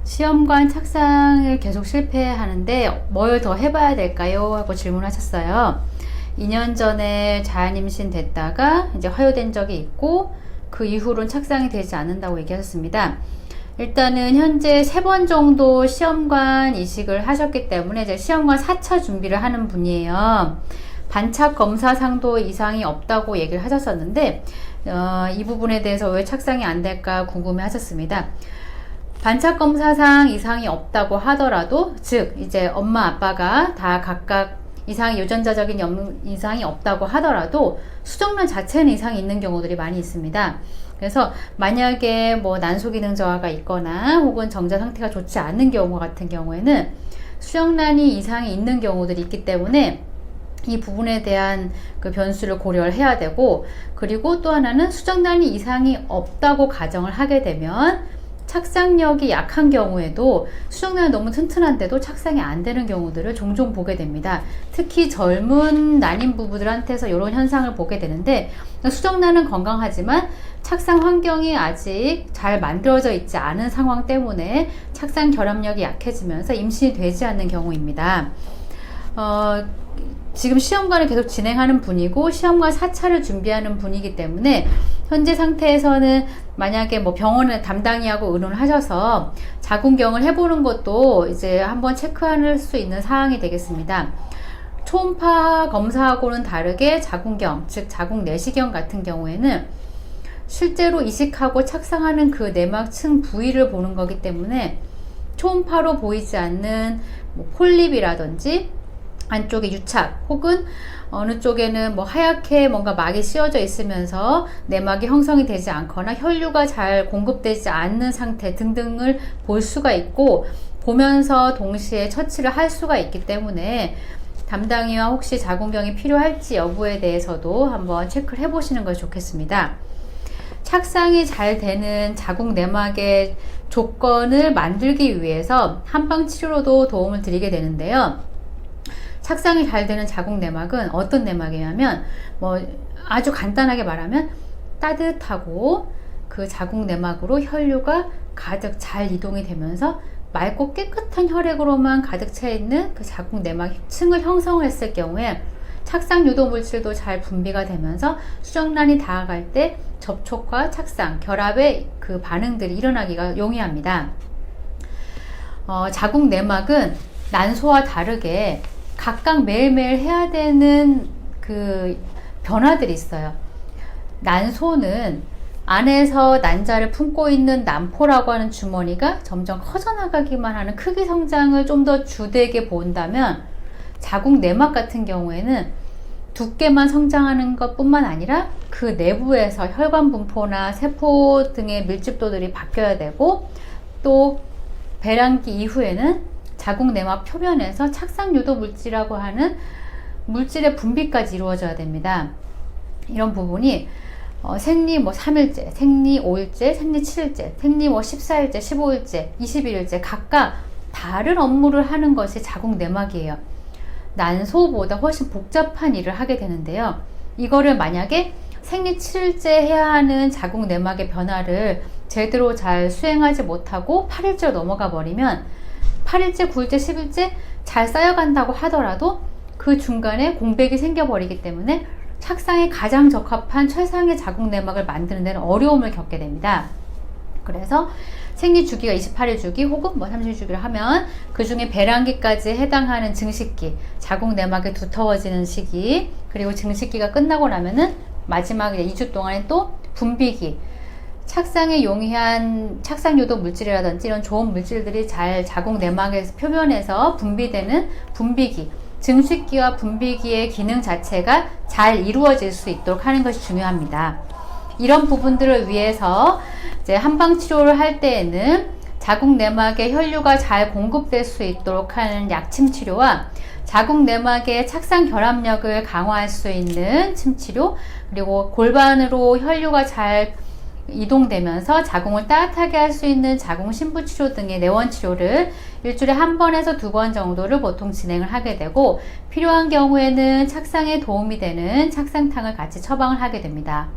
시험관 착상을 계속 실패하는데 뭘 더 해봐야 될까요? 하고 질문하셨어요. 2년 전에 자연임신 됐다가 이제 화요된 적이 있고 그 이후로는 착상이 되지 않는다고 얘기하셨습니다. 일단은 현재 3번 정도 시험관 이식을 하셨기 때문에 이제 시험관 4차 준비를 하는 분이에요. 반착 검사상도 이상이 없다고 얘기를 하셨었는데 이 부분에 대해서 왜 착상이 안 될까 궁금해 하셨습니다. 반착 검사상 이상이 없다고 하더라도, 즉 이제 엄마 아빠가 다 각각 유전자적인 이상이 없다고 하더라도 수정란 자체는 이상이 있는 경우들이 많이 있습니다. 그래서 만약에 뭐 난소 기능 저하가 있거나 혹은 정자 상태가 좋지 않은 경우 같은 경우에는 수정란이 이상이 있는 경우들이 있기 때문에 이 부분에 대한 그 변수를 고려를 해야 되고, 그리고 또 하나는 수정란이 이상이 없다고 가정을 하게 되면 착상력이 약한 경우에도 수정란이 너무 튼튼한데도 착상이 안 되는 경우들을 종종 보게 됩니다. 특히 젊은 난임 부부들한테서 이런 현상을 보게 되는데, 수정란은 건강하지만 착상 환경이 아직 잘 만들어져 있지 않은 상황 때문에 착상 결합력이 약해지면서 임신이 되지 않는 경우입니다. 지금 시험관을 계속 진행하는 분이고 시험관 4차를 준비하는 분이기 때문에 현재 상태에서는 만약에 뭐 병원에 담당이하고 의논을 하셔서 자궁경을 해보는 것도 이제 한번 체크할 수 있는 사항이 되겠습니다. 초음파 검사하고는 다르게 자궁경, 즉 자궁 내시경 같은 경우에는 실제로 이식하고 착상하는 그 내막층 부위를 보는 거기 때문에 초음파로 보이지 않는 뭐 폴립이라든지 안쪽에 유착 혹은 어느 쪽에는 뭐 하얗게 뭔가 막이 씌워져 있으면서 내막이 형성이 되지 않거나 혈류가 잘 공급되지 않는 상태 등등을 볼 수가 있고, 보면서 동시에 처치를 할 수가 있기 때문에 담당이와 혹시 자궁경이 필요할지 여부에 대해서도 한번 체크를 해 보시는 것이 좋겠습니다. 착상이 잘 되는 자궁 내막의 조건을 만들기 위해서 한방 치료로도 도움을 드리게 되는데요. 착상이 잘 되는 자궁 내막은 어떤 내막이냐면, 뭐 아주 간단하게 말하면 따뜻하고 그 자궁 내막으로 혈류가 가득 잘 이동이 되면서 맑고 깨끗한 혈액으로만 가득 차 있는 그 자궁 내막 층을 형성했을 경우에 착상 유도 물질도 잘 분비가 되면서 수정란이 닿아갈 때 접촉과 착상, 결합의 그 반응들이 일어나기가 용이합니다. 자궁 내막은 난소와 다르게 각각 매일매일 해야 되는 그 변화들이 있어요. 난소는 안에서 난자를 품고 있는 난포라고 하는 주머니가 점점 커져나가기만 하는 크기 성장을 좀 더 주되게 본다면, 자궁 내막 같은 경우에는 두께만 성장하는 것 뿐만 아니라 그 내부에서 혈관 분포나 세포 등의 밀집도들이 바뀌어야 되고, 또 배란기 이후에는 자궁 내막 표면에서 착상 유도 물질이라고 하는 물질의 분비까지 이루어져야 됩니다. 이런 부분이 생리 3일째, 생리 5일째, 생리 7일째, 생리 14일째, 15일째, 21일째 각각 다른 업무를 하는 것이 자궁 내막이에요. 난소보다 훨씬 복잡한 일을 하게 되는데요. 이거를 만약에 생리 7일째 해야 하는 자궁 내막의 변화를 제대로 잘 수행하지 못하고 8일째로 넘어가 버리면 8일째, 9일째, 10일째 잘 쌓여간다고 하더라도 그 중간에 공백이 생겨버리기 때문에 착상에 가장 적합한 최상의 자궁 내막을 만드는 데는 어려움을 겪게 됩니다. 그래서 생리 주기가 28일 주기 혹은 뭐 30일 주기를 하면 그 중에 배란기까지 해당하는 증식기, 자궁 내막이 두터워지는 시기, 그리고 증식기가 끝나고 나면은 마지막 2주 동안에 또 분비기, 착상에 용이한 착상 유도 물질이라든지 이런 좋은 물질들이 잘 자궁 내막의 표면에서 분비되는 분비기, 증식기와 분비기의 기능 자체가 잘 이루어질 수 있도록 하는 것이 중요합니다. 이런 부분들을 위해서 이제 한방 치료를 할 때에는 자궁 내막에 혈류가 잘 공급될 수 있도록 하는 약침 치료와 자궁 내막의 착상 결합력을 강화할 수 있는 침 치료, 그리고 골반으로 혈류가 잘 이동되면서 자궁을 따뜻하게 할 수 있는 자궁 신부 치료 등의 내원 치료를 일주일에 1번에서 2번 정도를 보통 진행을 하게 되고, 필요한 경우에는 착상에 도움이 되는 착상탕을 같이 처방을 하게 됩니다.